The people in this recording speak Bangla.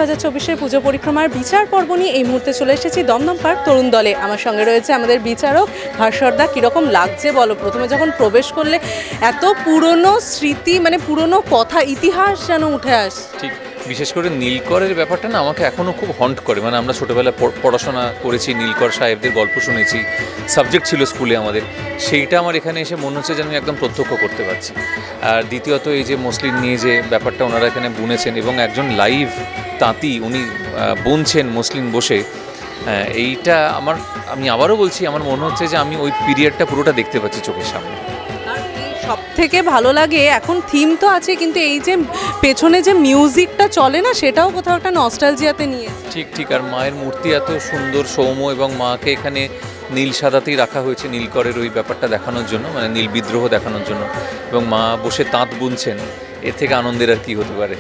2024-এর পুজো পরিক্রমার বিচার পর্ব নিয়ে এই মুহূর্তে চলে এসেছি দমদম পার্ক তরুণ দলে। আমার সঙ্গে রয়েছে আমাদের বিচারক হর্ষদা। কীরকম লাগছে বলো? প্রথমে যখন প্রবেশ করলে এত পুরনো স্মৃতি, মানে পুরনো কথা, ইতিহাস যেন উঠে আসে। ঠিক, বিশেষ করে নীলকরের ব্যাপারটা না আমাকে এখনও খুব হন্ট করে। মানে আমরা ছোটোবেলায় পড়াশোনা করেছি, নীলকর সাহেবদের গল্প শুনেছি, সাবজেক্ট ছিল স্কুলে আমাদের। সেইটা আমার এখানে এসে মনে হচ্ছে যেন আমি একদম প্রত্যক্ষ করতে পারছি। আর দ্বিতীয়ত এই যে মসলিন নিয়ে যে ব্যাপারটা ওনারা এখানে বুনেছেন এবং একজন লাইভ তাঁতি উনি বুনছেন মসলিন বসে, এইটা আমি আবারও বলছি, আমার মনে হচ্ছে যে আমি ওই পিরিয়ডটা পুরোটা দেখতে পাচ্ছি চোখের সামনে। সব থেকে ভালো লাগে এখন থিম তো আছে, কিন্তু এই যে পেছনে যে মিউজিকটা চলে না, সেটাও কোথাও একটা নস্টালজিয়াতে নিয়ে। ঠিক ঠিক। আর মায়ের মূর্তি এত সুন্দর সৌম্য, এবং মাকে এখানে নীল সাদাতেই রাখা হয়েছে নীলকরের ওই ব্যাপারটা দেখানোর জন্য, মানে নীল বিদ্রোহ দেখানোর জন্য, এবং মা বসে তাঁত বুনছেন। এর থেকে আনন্দের আর কি হতে পারে।